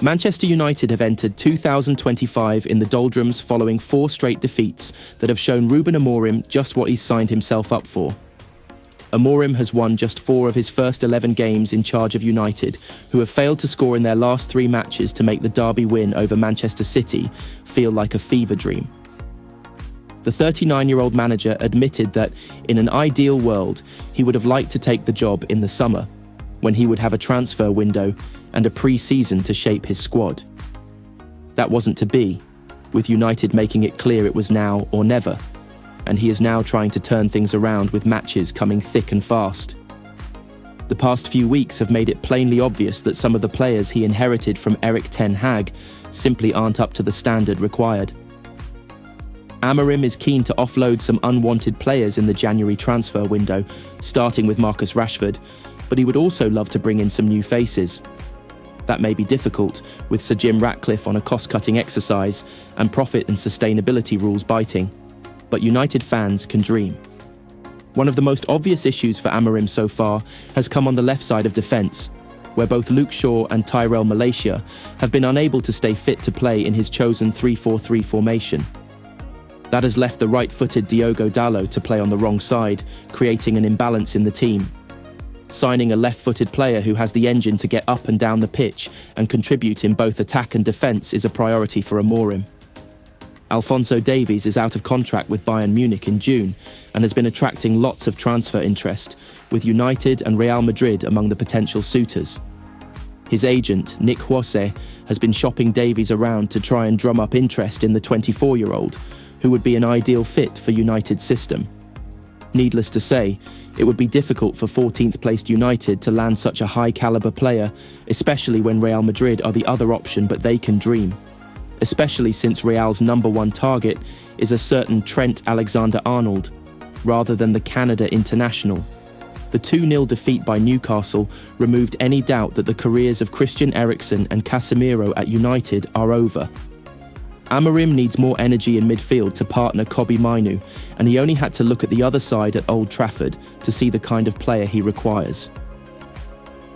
Manchester United have entered 2025 in the doldrums following 4 straight defeats that have shown Ruben Amorim just what he's signed himself up for. Amorim has won just 4 of his first 11 games in charge of United, who have failed to score in their last 3 matches to make the derby win over Manchester City feel like a fever dream. The 39-year-old manager admitted that, in an ideal world, he would have liked to take the job in the summer, when he would have a transfer window and a pre-season to shape his squad. That wasn't to be, with United making it clear it was now or never, and he is now trying to turn things around with matches coming thick and fast. The past few weeks have made it plainly obvious that some of the players he inherited from Erik Ten Hag simply aren't up to the standard required. Amorim is keen to offload some unwanted players in the January transfer window, starting with Marcus Rashford, but he would also love to bring in some new faces. That may be difficult, with Sir Jim Ratcliffe on a cost-cutting exercise and profit and sustainability rules biting, but United fans can dream. One of the most obvious issues for Amorim so far has come on the left side of defence, where both Luke Shaw and Tyrell Malacia have been unable to stay fit to play in his chosen 3-4-3 formation. That has left the right-footed Diogo Dalot to play on the wrong side, creating an imbalance in the team. Signing a left-footed player who has the engine to get up and down the pitch and contribute in both attack and defence is a priority for Amorim. Alphonso Davies is out of contract with Bayern Munich in June and has been attracting lots of transfer interest, with United and Real Madrid among the potential suitors. His agent, Nick Jose, has been shopping Davies around to try and drum up interest in the 24-year-old, who would be an ideal fit for United's system. Needless to say, it would be difficult for 14th-placed United to land such a high-caliber player, especially when Real Madrid are the other option, but they can dream. Especially since Real's #1 target is a certain Trent Alexander-Arnold, rather than the Canada international. The 2-0 defeat by Newcastle removed any doubt that the careers of Christian Eriksen and Casemiro at United are over. Amorim needs more energy in midfield to partner Kobbie Mainoo, and he only had to look at the other side at Old Trafford to see the kind of player he requires.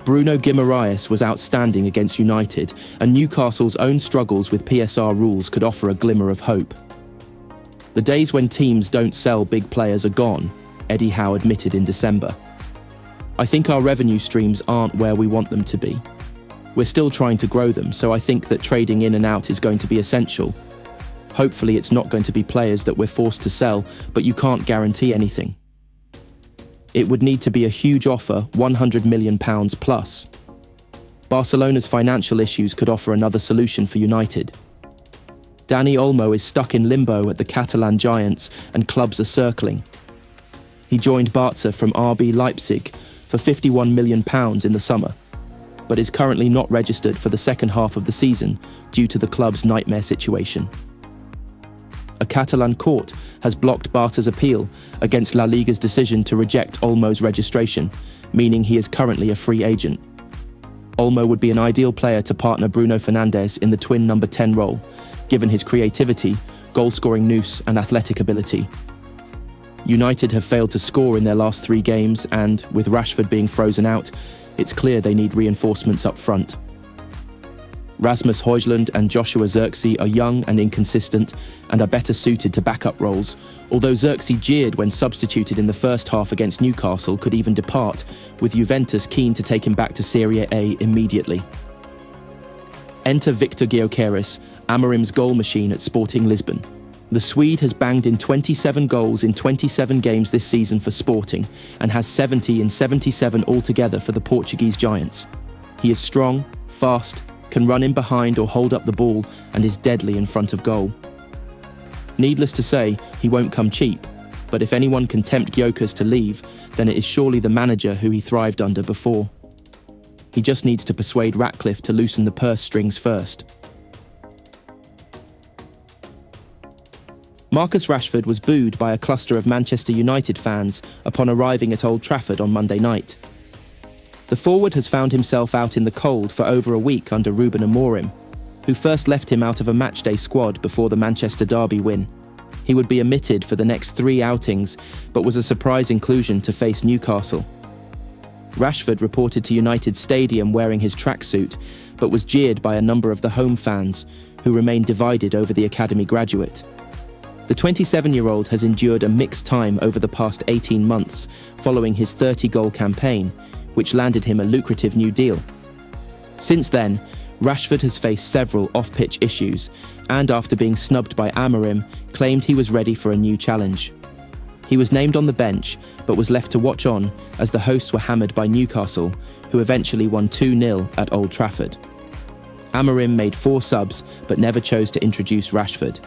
Bruno Guimaraes was outstanding against United, and Newcastle's own struggles with PSR rules could offer a glimmer of hope. The days when teams don't sell big players are gone, Eddie Howe admitted in December. I think our revenue streams aren't where we want them to be. We're still trying to grow them, so I think that trading in and out is going to be essential. Hopefully it's not going to be players that we're forced to sell, but you can't guarantee anything. It would need to be a huge offer, £100 million plus. Barcelona's financial issues could offer another solution for United. Dani Olmo is stuck in limbo at the Catalan giants and clubs are circling. He joined Barca from RB Leipzig for £51 million in the summer, but is currently not registered for the second half of the season due to the club's nightmare situation. A Catalan court has blocked Barca's appeal against La Liga's decision to reject Olmo's registration, meaning he is currently a free agent. Olmo would be an ideal player to partner Bruno Fernandes in the twin number 10 role, given his creativity, goal-scoring nous and athletic ability. United have failed to score in their last 3 games and, with Rashford being frozen out, it's clear they need reinforcements up front. Rasmus Højlund and Joshua Zirkzee are young and inconsistent and are better suited to backup roles, although Zirkzee jeered when substituted in the first half against Newcastle could even depart, with Juventus keen to take him back to Serie A immediately. Enter Viktor Gyökeres, Amorim's goal machine at Sporting Lisbon. The Swede has banged in 27 goals in 27 games this season for Sporting and has 70 in 77 altogether for the Portuguese giants. He is strong, fast, can run in behind or hold up the ball and is deadly in front of goal. Needless to say, he won't come cheap, but if anyone can tempt Gyökeres to leave, then it is surely the manager who he thrived under before. He just needs to persuade Ratcliffe to loosen the purse strings first. Marcus Rashford was booed by a cluster of Manchester United fans upon arriving at Old Trafford on Monday night. The forward has found himself out in the cold for over a week under Ruben Amorim, who first left him out of a matchday squad before the Manchester derby win. He would be omitted for the next 3 outings, but was a surprise inclusion to face Newcastle. Rashford reported to United Stadium wearing his tracksuit, but was jeered by a number of the home fans, who remained divided over the academy graduate. The 27-year-old has endured a mixed time over the past 18 months following his 30-goal campaign, which landed him a lucrative new deal. Since then, Rashford has faced several off-pitch issues and, after being snubbed by Amorim, claimed he was ready for a new challenge. He was named on the bench, but was left to watch on as the hosts were hammered by Newcastle, who eventually won 2-0 at Old Trafford. Amorim made 4 subs, but never chose to introduce Rashford.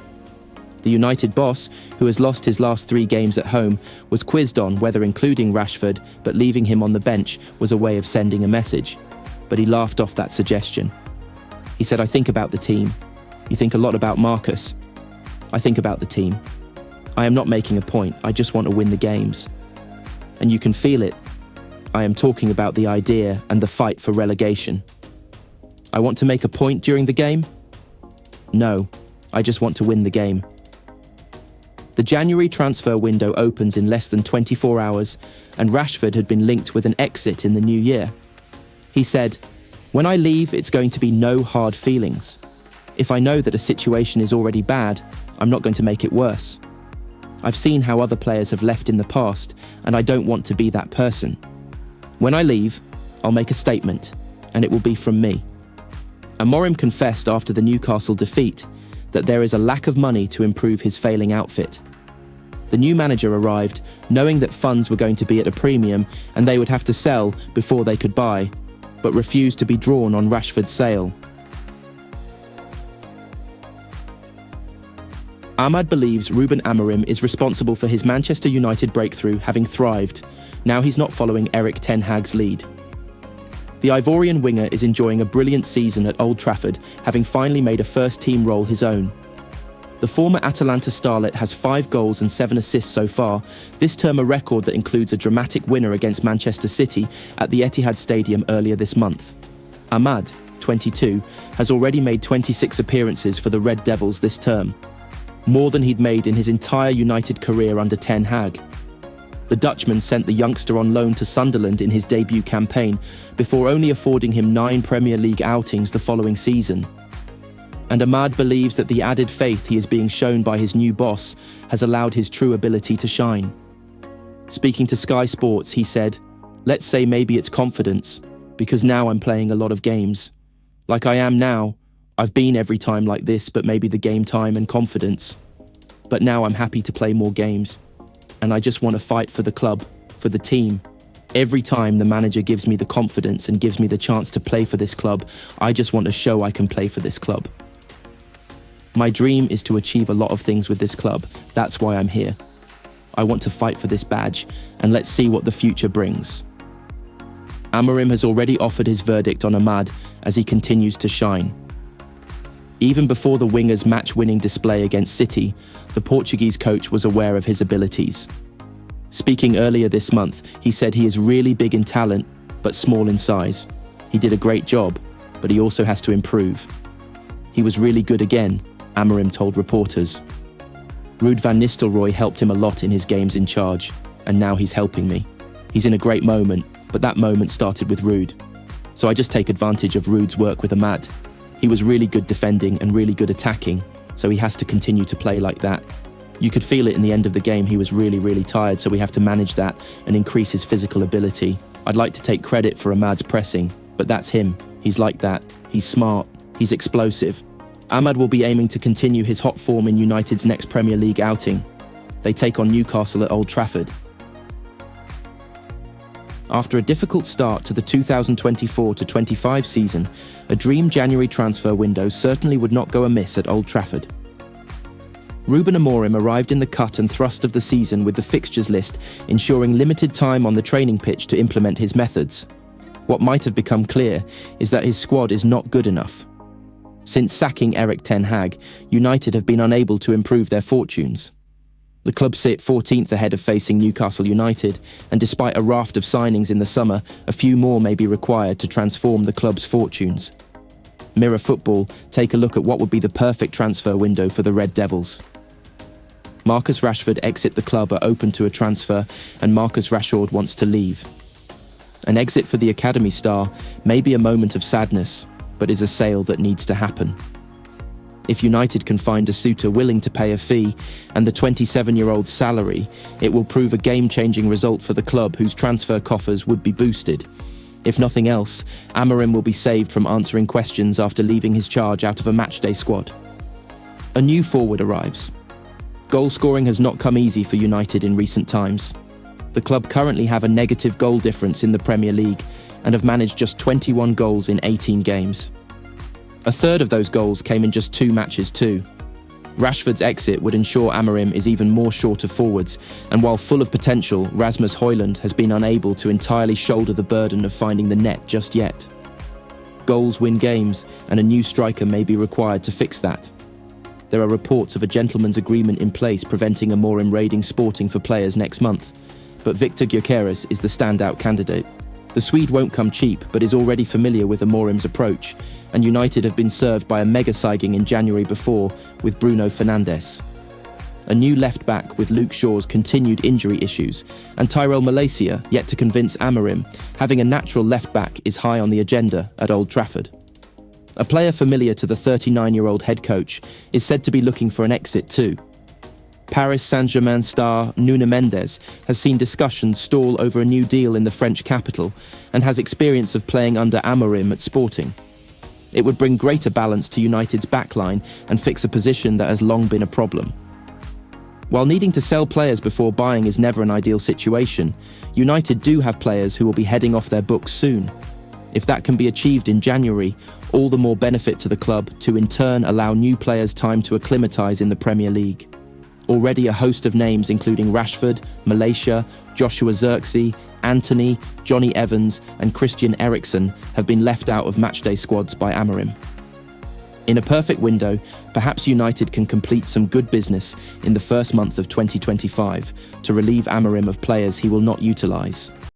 The United boss, who has lost his last 3 games at home, was quizzed on whether including Rashford but leaving him on the bench was a way of sending a message. But he laughed off that suggestion. He said, "I think about the team. You think a lot about Marcus. I think about the team. I am not making a point, I just want to win the games. And you can feel it. I am talking about the idea and the fight for relegation. I want to make a point during the game? No, I just want to win the game." The January transfer window opens in less than 24 hours, and Rashford had been linked with an exit in the new year. He said, "When I leave, it's going to be no hard feelings. If I know that a situation is already bad, I'm not going to make it worse. I've seen how other players have left in the past, and I don't want to be that person. When I leave, I'll make a statement, and it will be from me." Amorim confessed after the Newcastle defeat that there is a lack of money to improve his failing outfit. The new manager arrived knowing that funds were going to be at a premium and they would have to sell before they could buy, but refused to be drawn on Rashford's sale. Ahmad believes Ruben Amorim is responsible for his Manchester United breakthrough having thrived. Now he's not following Erik ten Hag's lead. The Ivorian winger is enjoying a brilliant season at Old Trafford, having finally made a first-team role his own. The former Atalanta starlet has 5 goals and 7 assists so far, this term a record that includes a dramatic winner against Manchester City at the Etihad Stadium earlier this month. Ahmad, 22, has already made 26 appearances for the Red Devils this term, more than he'd made in his entire United career under Ten Hag. The Dutchman sent the youngster on loan to Sunderland in his debut campaign, before only affording him 9 Premier League outings the following season. And Ahmad believes that the added faith he is being shown by his new boss has allowed his true ability to shine. Speaking to Sky Sports, he said, "Let's say maybe it's confidence, because now I'm playing a lot of games. Like I am now, I've been every time like this, but maybe the game time and confidence. But now I'm happy to play more games. And I just want to fight for the club, for the team. Every time the manager gives me the confidence and gives me the chance to play for this club, I just want to show I can play for this club. My dream is to achieve a lot of things with this club. That's why I'm here. I want to fight for this badge, and let's see what the future brings." Amorim has already offered his verdict on Ahmad as he continues to shine. Even before the winger's match-winning display against City, the Portuguese coach was aware of his abilities. Speaking earlier this month, he said he is really big in talent, but small in size. He did a great job, but he also has to improve. He was really good again, Amorim told reporters. Ruud van Nistelrooy helped him a lot in his games in charge, and now he's helping me. He's in a great moment, but that moment started with Ruud. So I just take advantage of Ruud's work with Ahmad. He was really good defending and really good attacking, so he has to continue to play like that. You could feel it in the end of the game, he was really tired, so we have to manage that and increase his physical ability. I'd like to take credit for Ahmad's pressing, but that's him. He's like that. He's smart. He's explosive. Ahmad will be aiming to continue his hot form in United's next Premier League outing. They take on Newcastle at Old Trafford. After a difficult start to the 2024-25 season, a dream January transfer window certainly would not go amiss at Old Trafford. Ruben Amorim arrived in the cut and thrust of the season with the fixtures list, ensuring limited time on the training pitch to implement his methods. What might have become clear is that his squad is not good enough. Since sacking Erik ten Hag, United have been unable to improve their fortunes. The club sit 14th ahead of facing Newcastle United, and despite a raft of signings in the summer, a few more may be required to transform the club's fortunes. Mirror Football take a look at what would be the perfect transfer window for the Red Devils. Marcus Rashford exit the club are open to a transfer, and Marcus Rashford wants to leave. An exit for the academy star may be a moment of sadness, but is a sale that needs to happen. If United can find a suitor willing to pay a fee and the 27-year-old's salary, it will prove a game-changing result for the club whose transfer coffers would be boosted. If nothing else, Amorim will be saved from answering questions after leaving his charge out of a matchday squad. A new forward arrives. Goal scoring has not come easy for United in recent times. The club currently have a negative goal difference in the Premier League and have managed just 21 goals in 18 games. A third of those goals came in just 2 matches too. Rashford's exit would ensure Amorim is even more short of forwards, and while full of potential, Rasmus Højlund has been unable to entirely shoulder the burden of finding the net just yet. Goals win games, and a new striker may be required to fix that. There are reports of a gentleman's agreement in place preventing Amorim raiding Sporting for players next month, but Viktor Gyökeres is the standout candidate. The Swede won't come cheap, but is already familiar with Amorim's approach, and United have been served by a mega signing in January before with Bruno Fernandes. A new left-back with Luke Shaw's continued injury issues, and Tyrell Malacia yet to convince Amorim, having a natural left-back is high on the agenda at Old Trafford. A player familiar to the 39-year-old head coach is said to be looking for an exit too. Paris Saint-Germain star Nuno Mendes has seen discussions stall over a new deal in the French capital and has experience of playing under Amorim at Sporting. It would bring greater balance to United's backline and fix a position that has long been a problem. While needing to sell players before buying is never an ideal situation, United do have players who will be heading off their books soon. If that can be achieved in January, all the more benefit to the club to in turn allow new players time to acclimatise in the Premier League. Already a host of names including Rashford, Malacia, Joshua Zirkzee, Antony, Johnny Evans and Christian Eriksen have been left out of matchday squads by Amorim. In a perfect window, perhaps United can complete some good business in the first month of 2025 to relieve Amorim of players he will not utilise.